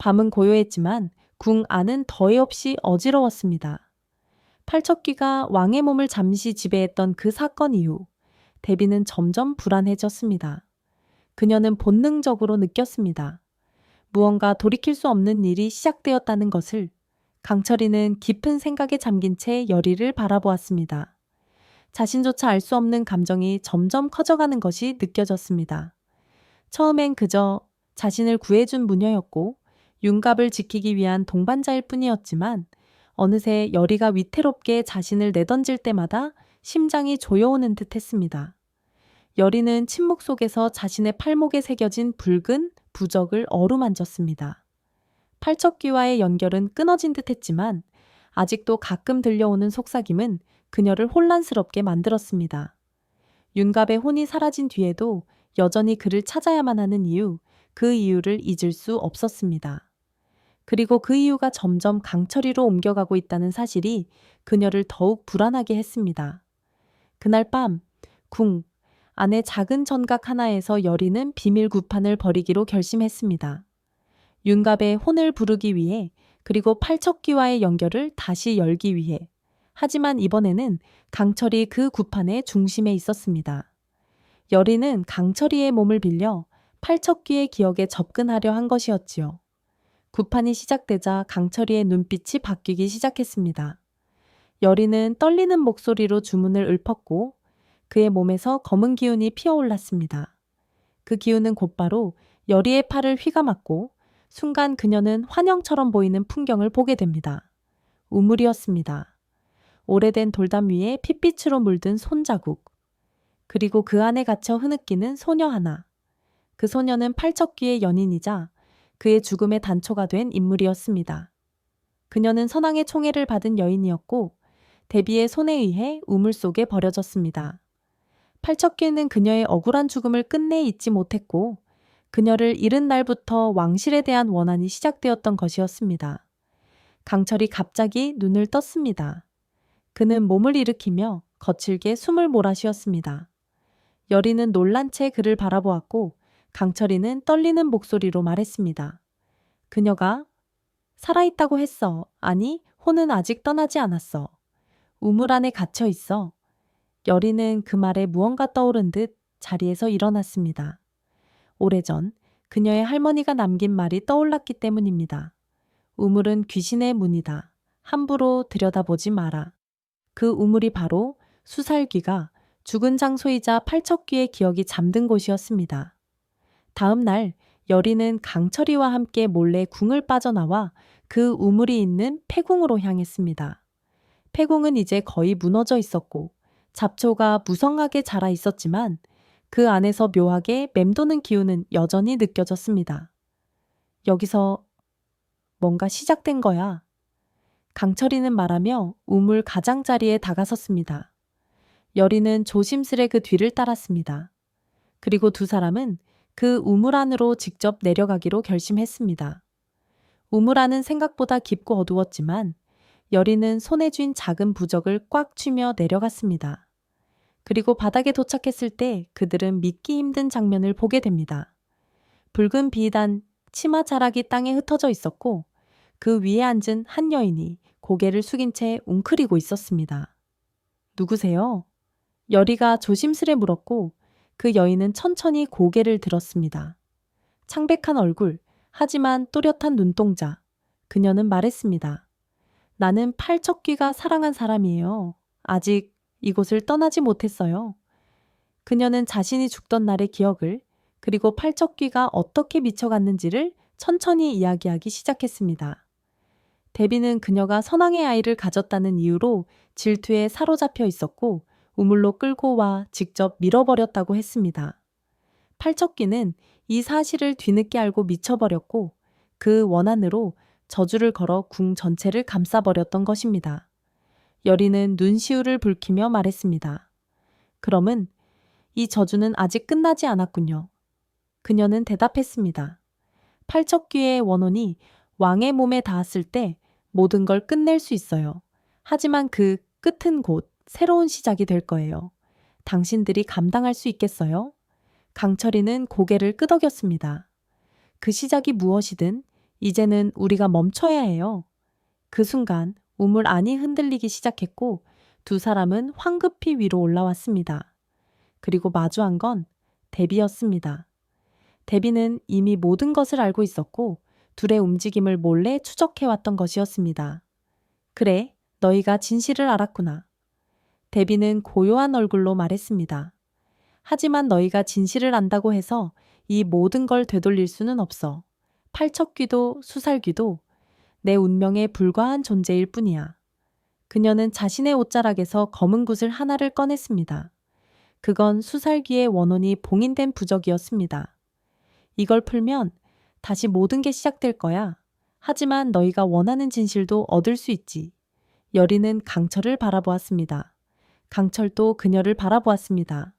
밤은 고요했지만 궁 안은 더위 없이 어지러웠습니다. 팔척귀가 왕의 몸을 잠시 지배했던 그 사건 이후 대비는 점점 불안해졌습니다. 그녀는 본능적으로 느꼈습니다. 무언가 돌이킬 수 없는 일이 시작되었다는 것을. 강철이는 깊은 생각에 잠긴 채 열이를 바라보았습니다. 자신조차 알 수 없는 감정이 점점 커져가는 것이 느껴졌습니다. 처음엔 그저 자신을 구해준 무녀였고 윤갑을 지키기 위한 동반자일 뿐이었지만 어느새 열이가 위태롭게 자신을 내던질 때마다 심장이 조여오는 듯 했습니다. 열이는 침묵 속에서 자신의 팔목에 새겨진 붉은 부적을 어루만졌습니다. 팔척귀와의 연결은 끊어진 듯 했지만 아직도 가끔 들려오는 속삭임은 그녀를 혼란스럽게 만들었습니다. 윤갑의 혼이 사라진 뒤에도 여전히 그를 찾아야만 하는 이유, 그 이유를 잊을 수 없었습니다. 그리고 그 이유가 점점 강철이로 옮겨가고 있다는 사실이 그녀를 더욱 불안하게 했습니다. 그날 밤, 궁 안에 작은 전각 하나에서 열이는 비밀 구판을 벌이기로 결심했습니다. 윤갑의 혼을 부르기 위해, 그리고 팔척귀와의 연결을 다시 열기 위해. 하지만 이번에는 강철이 그 구판의 중심에 있었습니다. 열이는 강철이의 몸을 빌려 팔척귀의 기억에 접근하려 한 것이었지요. 구판이 시작되자 강철이의 눈빛이 바뀌기 시작했습니다. 열이는 떨리는 목소리로 주문을 읊었고 그의 몸에서 검은 기운이 피어올랐습니다. 그 기운은 곧바로 열이의 팔을 휘감았고 순간 그녀는 환영처럼 보이는 풍경을 보게 됩니다. 우물이었습니다. 오래된 돌담 위에 핏빛으로 물든 손자국. 그리고 그 안에 갇혀 흐느끼는 소녀 하나. 그 소녀는 팔척귀의 연인이자 그의 죽음의 단초가 된 인물이었습니다. 그녀는 선왕의 총애를 받은 여인이었고 대비의 손에 의해 우물 속에 버려졌습니다. 팔척귀는 그녀의 억울한 죽음을 끝내 잊지 못했고 그녀를 잃은 날부터 왕실에 대한 원한이 시작되었던 것이었습니다. 강철이 갑자기 눈을 떴습니다. 그는 몸을 일으키며 거칠게 숨을 몰아쉬었습니다. 열이는 놀란 채 그를 바라보았고 강철이는 떨리는 목소리로 말했습니다. 그녀가 살아있다고 했어. 아니, 혼은 아직 떠나지 않았어. 우물 안에 갇혀 있어. 열이는 그 말에 무언가 떠오른 듯 자리에서 일어났습니다. 오래전 그녀의 할머니가 남긴 말이 떠올랐기 때문입니다. 우물은 귀신의 문이다. 함부로 들여다보지 마라. 그 우물이 바로 수살귀가 죽은 장소이자 팔척귀의 기억이 잠든 곳이었습니다. 다음 날 열이는 강철이와 함께 몰래 궁을 빠져나와 그 우물이 있는 폐궁으로 향했습니다. 폐궁은 이제 거의 무너져 있었고 잡초가 무성하게 자라 있었지만 그 안에서 묘하게 맴도는 기운은 여전히 느껴졌습니다. 여기서 뭔가 시작된 거야. 강철이는 말하며 우물 가장자리에 다가섰습니다. 열이는 조심스레 그 뒤를 따랐습니다. 그리고 두 사람은 그 우물 안으로 직접 내려가기로 결심했습니다. 우물 안은 생각보다 깊고 어두웠지만 열이는 손에 쥔 작은 부적을 꽉 쥐며 내려갔습니다. 그리고 바닥에 도착했을 때 그들은 믿기 힘든 장면을 보게 됩니다. 붉은 비단 치마 자락이 땅에 흩어져 있었고 그 위에 앉은 한 여인이 고개를 숙인 채 웅크리고 있었습니다. 누구세요? 열이가 조심스레 물었고 그 여인은 천천히 고개를 들었습니다. 창백한 얼굴, 하지만 또렷한 눈동자. 그녀는 말했습니다. 나는 팔척귀가 사랑한 사람이에요. 아직 이곳을 떠나지 못했어요. 그녀는 자신이 죽던 날의 기억을, 그리고 팔척귀가 어떻게 미쳐갔는지를 천천히 이야기하기 시작했습니다. 데비는 그녀가 선왕의 아이를 가졌다는 이유로 질투에 사로잡혀 있었고 우물로 끌고 와 직접 밀어버렸다고 했습니다. 팔척귀는 이 사실을 뒤늦게 알고 미쳐버렸고 그 원한으로 저주를 걸어 궁 전체를 감싸버렸던 것입니다. 열이는 눈시울을 붉히며 말했습니다. 그럼은 이 저주는 아직 끝나지 않았군요. 그녀는 대답했습니다. 팔척귀의 원혼이 왕의 몸에 닿았을 때 모든 걸 끝낼 수 있어요. 하지만 그 끝은 곧 새로운 시작이 될 거예요. 당신들이 감당할 수 있겠어요? 강철이는 고개를 끄덕였습니다. 그 시작이 무엇이든 이제는 우리가 멈춰야 해요. 그 순간 우물 안이 흔들리기 시작했고 두 사람은 황급히 위로 올라왔습니다. 그리고 마주한 건 데비였습니다. 데비는 이미 모든 것을 알고 있었고 둘의 움직임을 몰래 추적해왔던 것이었습니다. 그래, 너희가 진실을 알았구나. 데비는 고요한 얼굴로 말했습니다. 하지만 너희가 진실을 안다고 해서 이 모든 걸 되돌릴 수는 없어. 팔척귀도 수살귀도 내 운명에 불과한 존재일 뿐이야. 그녀는 자신의 옷자락에서 검은 굿을 하나를 꺼냈습니다. 그건 수살귀의 원혼이 봉인된 부적이었습니다. 이걸 풀면 다시 모든 게 시작될 거야. 하지만 너희가 원하는 진실도 얻을 수 있지. 여리는 강철을 바라보았습니다. 강철도 그녀를 바라보았습니다.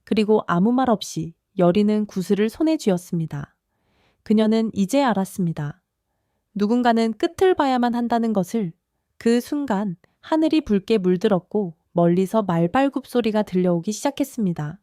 그리고 아무 말 없이 여리는 구슬을 손에 쥐었습니다. 그녀는 이제 알았습니다. 누군가는 끝을 봐야만 한다는 것을. 그 순간 하늘이 붉게 물들었고 멀리서 말발굽 소리가 들려오기 시작했습니다.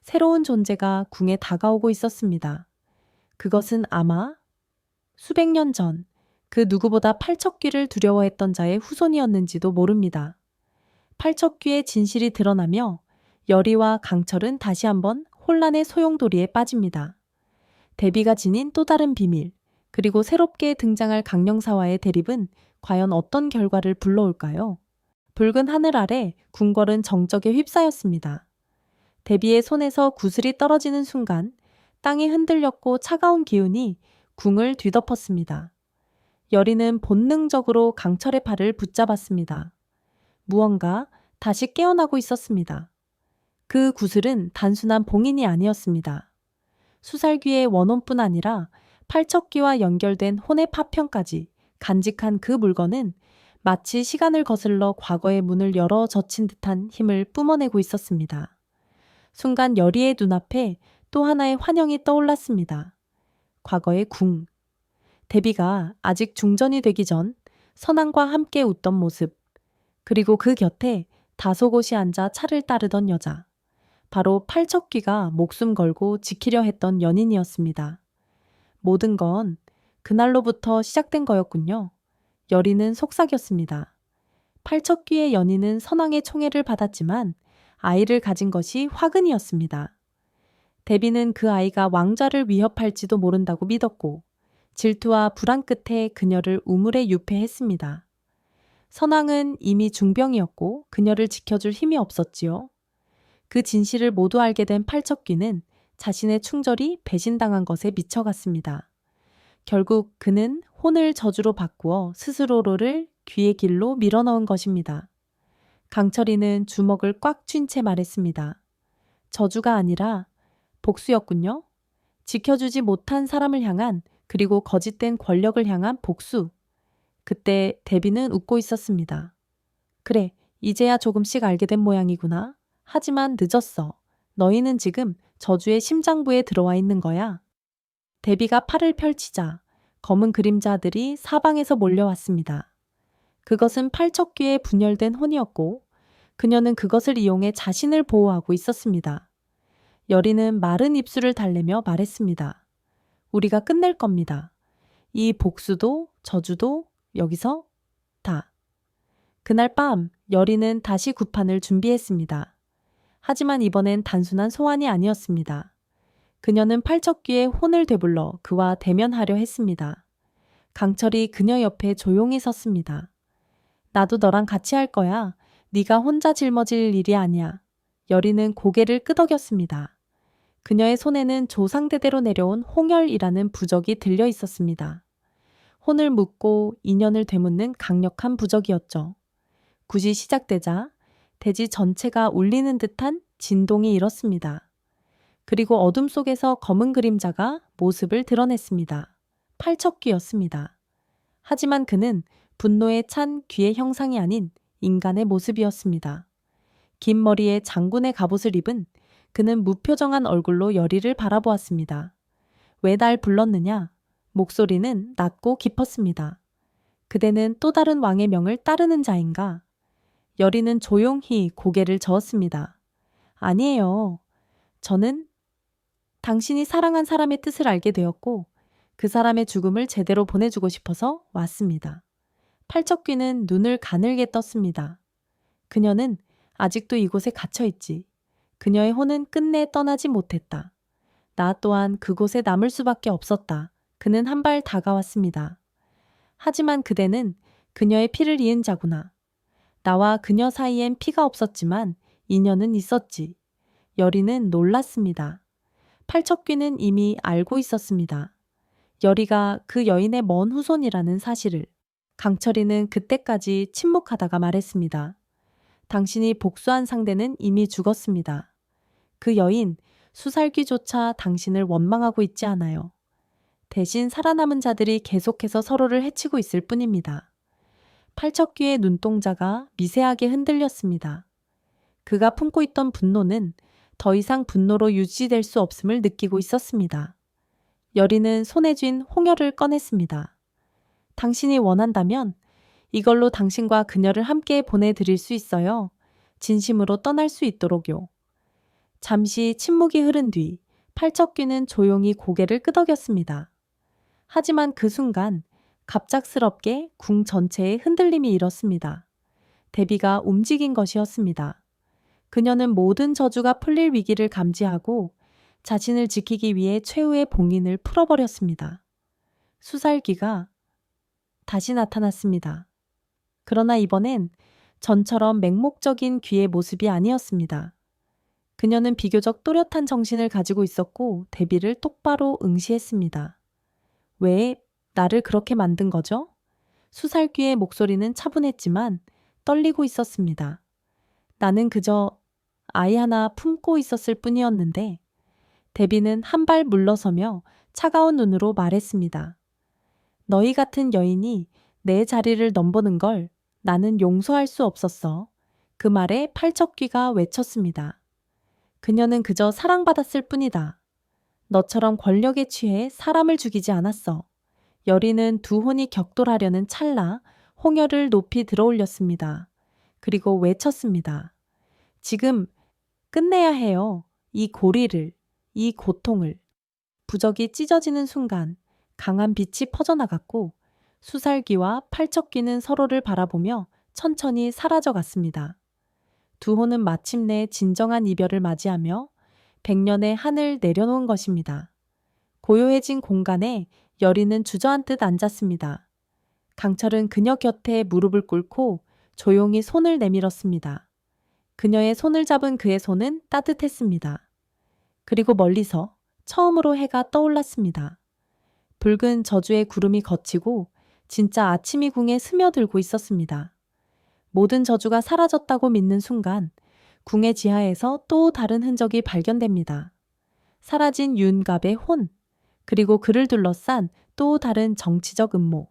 새로운 존재가 궁에 다가오고 있었습니다. 그것은 아마 수백 년 전 그 누구보다 팔척귀를 두려워했던 자의 후손이었는지도 모릅니다. 팔척귀의 진실이 드러나며 여리와 강철은 다시 한번 혼란의 소용돌이에 빠집니다. 데비가 지닌 또 다른 비밀, 그리고 새롭게 등장할 강령사와의 대립은 과연 어떤 결과를 불러올까요? 붉은 하늘 아래 궁궐은 정적에 휩싸였습니다. 데비의 손에서 구슬이 떨어지는 순간 땅이 흔들렸고 차가운 기운이 궁을 뒤덮었습니다. 여리는 본능적으로 강철의 팔을 붙잡았습니다. 무언가 다시 깨어나고 있었습니다. 그 구슬은 단순한 봉인이 아니었습니다. 수살귀의 원혼뿐 아니라 팔척귀와 연결된 혼의 파편까지 간직한 그 물건은 마치 시간을 거슬러 과거의 문을 열어 젖힌 듯한 힘을 뿜어내고 있었습니다. 순간 여리의 눈앞에 또 하나의 환영이 떠올랐습니다. 과거의 궁. 데비가 아직 중전이 되기 전 선왕과 함께 웃던 모습. 그리고 그 곁에 다소곳이 앉아 차를 따르던 여자. 바로 팔척귀가 목숨 걸고 지키려 했던 연인이었습니다. 모든 건 그날로부터 시작된 거였군요. 여리는 속삭였습니다. 팔척귀의 연인은 선왕의 총애를 받았지만 아이를 가진 것이 화근이었습니다. 데비는 그 아이가 왕좌를 위협할지도 모른다고 믿었고 질투와 불안 끝에 그녀를 우물에 유폐했습니다. 선왕은 이미 중병이었고 그녀를 지켜줄 힘이 없었지요. 그 진실을 모두 알게 된 팔척귀는 자신의 충절이 배신당한 것에 미쳐갔습니다. 결국 그는 혼을 저주로 바꾸어 스스로를 귀의 길로 밀어넣은 것입니다. 강철이는 주먹을 꽉 쥔 채 말했습니다. 저주가 아니라 복수였군요. 지켜주지 못한 사람을 향한, 그리고 거짓된 권력을 향한 복수. 그때 데비는 웃고 있었습니다. 그래, 이제야 조금씩 알게 된 모양이구나. 하지만 늦었어. 너희는 지금 저주의 심장부에 들어와 있는 거야. 데비가 팔을 펼치자 검은 그림자들이 사방에서 몰려왔습니다. 그것은 팔척귀에 분열된 혼이었고 그녀는 그것을 이용해 자신을 보호하고 있었습니다. 여리는 마른 입술을 달래며 말했습니다. 우리가 끝낼 겁니다. 이 복수도 저주도 여기서 다. 그날 밤 여리는 다시 구판을 준비했습니다. 하지만 이번엔 단순한 소환이 아니었습니다. 그녀는 팔척귀의 혼을 되불러 그와 대면하려 했습니다. 강철이 그녀 옆에 조용히 섰습니다. 나도 너랑 같이 할 거야. 네가 혼자 짊어질 일이 아니야. 여리는 고개를 끄덕였습니다. 그녀의 손에는 조상대대로 내려온 홍열이라는 부적이 들려 있었습니다. 혼을 묶고 인연을 되묻는 강력한 부적이었죠. 굿이 시작되자 대지 전체가 울리는 듯한 진동이 일었습니다. 그리고 어둠 속에서 검은 그림자가 모습을 드러냈습니다. 팔척귀였습니다. 하지만 그는 분노에 찬 귀의 형상이 아닌 인간의 모습이었습니다. 긴 머리에 장군의 갑옷을 입은 그는 무표정한 얼굴로 여리를 바라보았습니다. 왜 날 불렀느냐? 목소리는 낮고 깊었습니다. 그대는 또 다른 왕의 명을 따르는 자인가? 여리는 조용히 고개를 저었습니다. 아니에요. 저는 당신이 사랑한 사람의 뜻을 알게 되었고 그 사람의 죽음을 제대로 보내주고 싶어서 왔습니다. 팔척귀는 눈을 가늘게 떴습니다. 그녀는 아직도 이곳에 갇혀있지. 그녀의 혼은 끝내 떠나지 못했다. 나 또한 그곳에 남을 수밖에 없었다. 그는 한 발 다가왔습니다. 하지만 그대는 그녀의 피를 이은 자구나. 나와 그녀 사이엔 피가 없었지만 인연은 있었지. 여리는 놀랐습니다. 팔척귀는 이미 알고 있었습니다. 여리가 그 여인의 먼 후손이라는 사실을. 강철이는 그때까지 침묵하다가 말했습니다. 당신이 복수한 상대는 이미 죽었습니다. 그 여인, 수살귀조차 당신을 원망하고 있지 않아요. 대신 살아남은 자들이 계속해서 서로를 해치고 있을 뿐입니다. 팔척귀의 눈동자가 미세하게 흔들렸습니다. 그가 품고 있던 분노는 더 이상 분노로 유지될 수 없음을 느끼고 있었습니다. 여리는 손에 쥔 홍여를 꺼냈습니다. 당신이 원한다면 이걸로 당신과 그녀를 함께 보내드릴 수 있어요. 진심으로 떠날 수 있도록요. 잠시 침묵이 흐른 뒤 팔척귀는 조용히 고개를 끄덕였습니다. 하지만 그 순간 갑작스럽게 궁 전체에 흔들림이 일었습니다. 대비가 움직인 것이었습니다. 그녀는 모든 저주가 풀릴 위기를 감지하고 자신을 지키기 위해 최후의 봉인을 풀어버렸습니다. 수살귀가 다시 나타났습니다. 그러나 이번엔 전처럼 맹목적인 귀의 모습이 아니었습니다. 그녀는 비교적 또렷한 정신을 가지고 있었고 대비를 똑바로 응시했습니다. 왜 나를 그렇게 만든 거죠? 수살귀의 목소리는 차분했지만 떨리고 있었습니다. 나는 그저 아이 하나 품고 있었을 뿐이었는데 데비는 한 발 물러서며 차가운 눈으로 말했습니다. 너희 같은 여인이 내 자리를 넘보는 걸 나는 용서할 수 없었어. 그 말에 팔척귀가 외쳤습니다. 그녀는 그저 사랑받았을 뿐이다. 너처럼 권력에 취해 사람을 죽이지 않았어. 여리는 두 혼이 격돌하려는 찰나 홍여를 높이 들어올렸습니다. 그리고 외쳤습니다. 지금 끝내야 해요. 이 고리를, 이 고통을. 부적이 찢어지는 순간 강한 빛이 퍼져나갔고 수살귀와 팔척귀는 서로를 바라보며 천천히 사라져갔습니다. 두 혼은 마침내 진정한 이별을 맞이하며 백년의 한을 내려놓은 것입니다. 고요해진 공간에 여리는 주저앉듯 앉았습니다. 강철은 그녀 곁에 무릎을 꿇고 조용히 손을 내밀었습니다. 그녀의 손을 잡은 그의 손은 따뜻했습니다. 그리고 멀리서 처음으로 해가 떠올랐습니다. 붉은 저주의 구름이 걷히고 진짜 아침이 궁에 스며들고 있었습니다. 모든 저주가 사라졌다고 믿는 순간 궁의 지하에서 또 다른 흔적이 발견됩니다. 사라진 윤갑의 혼, 그리고 그를 둘러싼 또 다른 정치적 음모.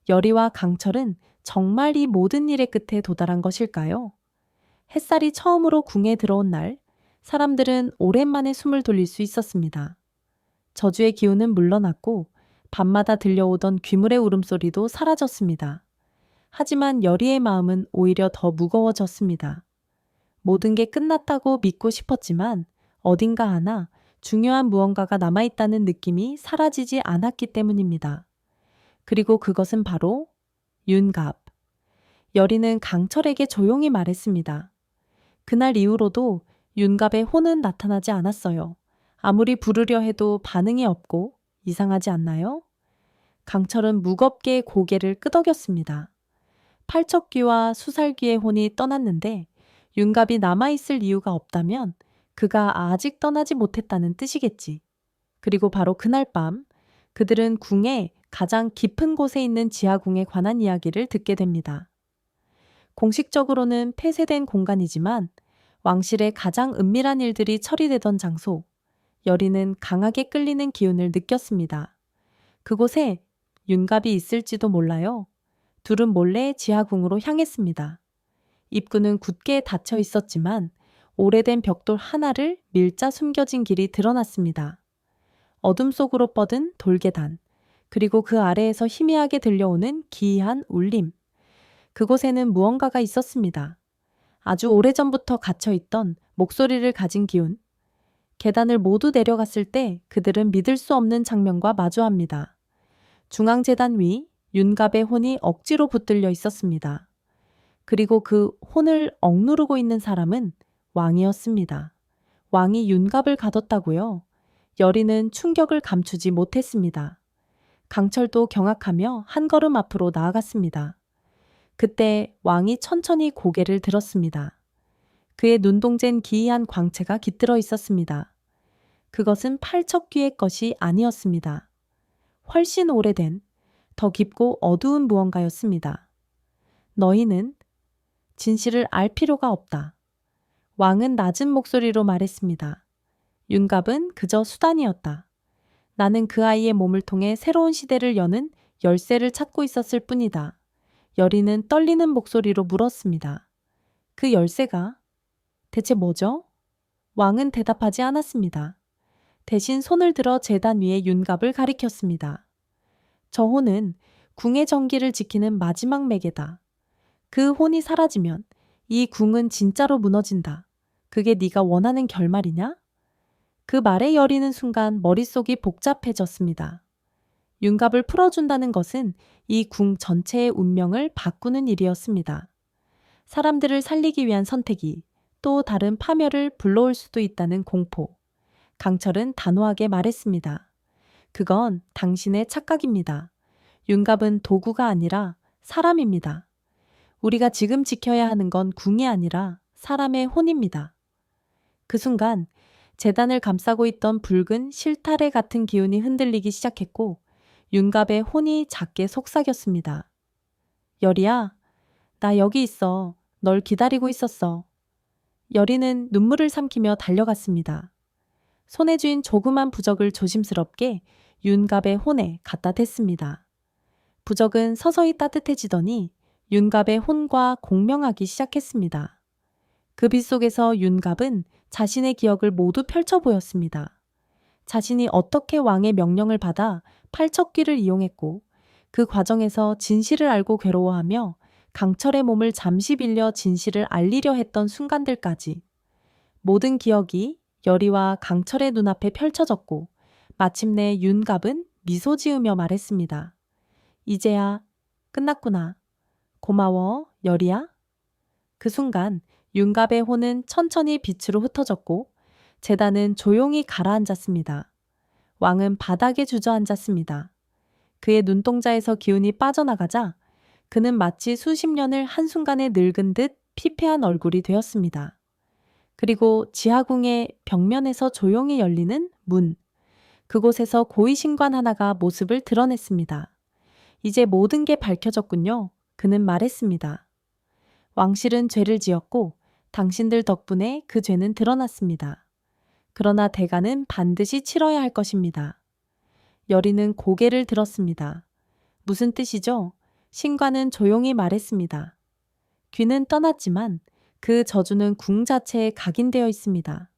여리와 강철은 정말 이 모든 일의 끝에 도달한 것일까요? 햇살이 처음으로 궁에 들어온 날, 사람들은 오랜만에 숨을 돌릴 수 있었습니다. 저주의 기운은 물러났고 밤마다 들려오던 귀물의 울음소리도 사라졌습니다. 하지만 여리의 마음은 오히려 더 무거워졌습니다. 모든 게 끝났다고 믿고 싶었지만 어딘가 하나 중요한 무언가가 남아있다는 느낌이 사라지지 않았기 때문입니다. 그리고 그것은 바로 윤갑. 여리는 강철에게 조용히 말했습니다. 그날 이후로도 윤갑의 혼은 나타나지 않았어요. 아무리 부르려 해도 반응이 없고 이상하지 않나요? 강철은 무겁게 고개를 끄덕였습니다. 팔척귀와 수살귀의 혼이 떠났는데 윤갑이 남아있을 이유가 없다면 그가 아직 떠나지 못했다는 뜻이겠지. 그리고 바로 그날 밤 그들은 궁의 가장 깊은 곳에 있는 지하궁에 관한 이야기를 듣게 됩니다. 공식적으로는 폐쇄된 공간이지만 왕실의 가장 은밀한 일들이 처리되던 장소, 여리는 강하게 끌리는 기운을 느꼈습니다. 그곳에 윤갑이 있을지도 몰라요. 둘은 몰래 지하궁으로 향했습니다. 입구는 굳게 닫혀 있었지만 오래된 벽돌 하나를 밀자 숨겨진 길이 드러났습니다. 어둠 속으로 뻗은 돌계단, 그리고 그 아래에서 희미하게 들려오는 기이한 울림. 그곳에는 무언가가 있었습니다. 아주 오래전부터 갇혀있던 목소리를 가진 기운. 계단을 모두 내려갔을 때 그들은 믿을 수 없는 장면과 마주합니다. 중앙재단 위 윤갑의 혼이 억지로 붙들려 있었습니다. 그리고 그 혼을 억누르고 있는 사람은 왕이었습니다. 왕이 윤갑을 가뒀다고요? 여리는 충격을 감추지 못했습니다. 강철도 경악하며 한 걸음 앞으로 나아갔습니다. 그때 왕이 천천히 고개를 들었습니다. 그의 눈동자엔 기이한 광채가 깃들어 있었습니다. 그것은 팔척귀의 것이 아니었습니다. 훨씬 오래된, 더 깊고 어두운 무언가였습니다. 너희는 진실을 알 필요가 없다. 왕은 낮은 목소리로 말했습니다. 윤갑은 그저 수단이었다. 나는 그 아이의 몸을 통해 새로운 시대를 여는 열쇠를 찾고 있었을 뿐이다. 여리는 떨리는 목소리로 물었습니다. 그 열쇠가 대체 뭐죠? 왕은 대답하지 않았습니다. 대신 손을 들어 제단 위에 윤갑을 가리켰습니다. 저 혼은 궁의 정기를 지키는 마지막 매개다. 그 혼이 사라지면 이 궁은 진짜로 무너진다. 그게 네가 원하는 결말이냐? 그 말에 여리는 순간 머릿속이 복잡해졌습니다. 윤갑을 풀어준다는 것은 이 궁 전체의 운명을 바꾸는 일이었습니다. 사람들을 살리기 위한 선택이 또 다른 파멸을 불러올 수도 있다는 공포. 강철은 단호하게 말했습니다. 그건 당신의 착각입니다. 윤갑은 도구가 아니라 사람입니다. 우리가 지금 지켜야 하는 건 궁이 아니라 사람의 혼입니다. 그 순간 제단을 감싸고 있던 붉은 실타래 같은 기운이 흔들리기 시작했고 윤갑의 혼이 작게 속삭였습니다. 여리야, 나 여기 있어. 널 기다리고 있었어. 여리는 눈물을 삼키며 달려갔습니다. 손에 쥔 조그만 부적을 조심스럽게 윤갑의 혼에 갖다 댔습니다. 부적은 서서히 따뜻해지더니 윤갑의 혼과 공명하기 시작했습니다. 그 빛 속에서 윤갑은 자신의 기억을 모두 펼쳐 보였습니다. 자신이 어떻게 왕의 명령을 받아 팔척귀를 이용했고 그 과정에서 진실을 알고 괴로워하며 강철의 몸을 잠시 빌려 진실을 알리려 했던 순간들까지 모든 기억이 여리와 강철의 눈앞에 펼쳐졌고 마침내 윤갑은 미소 지으며 말했습니다. 이제야 끝났구나. 고마워, 여리야. 그 순간 윤갑의 혼은 천천히 빛으로 흩어졌고 제단은 조용히 가라앉았습니다. 왕은 바닥에 주저앉았습니다. 그의 눈동자에서 기운이 빠져나가자 그는 마치 수십 년을 한순간에 늙은 듯 피폐한 얼굴이 되었습니다. 그리고 지하궁의 벽면에서 조용히 열리는 문. 그곳에서 고위신관 하나가 모습을 드러냈습니다. 이제 모든 게 밝혀졌군요. 그는 말했습니다. 왕실은 죄를 지었고 당신들 덕분에 그 죄는 드러났습니다. 그러나 대가는 반드시 치러야 할 것입니다. 여리는 고개를 들었습니다. 무슨 뜻이죠? 신관은 조용히 말했습니다. 귀는 떠났지만 그 저주는 궁 자체에 각인되어 있습니다.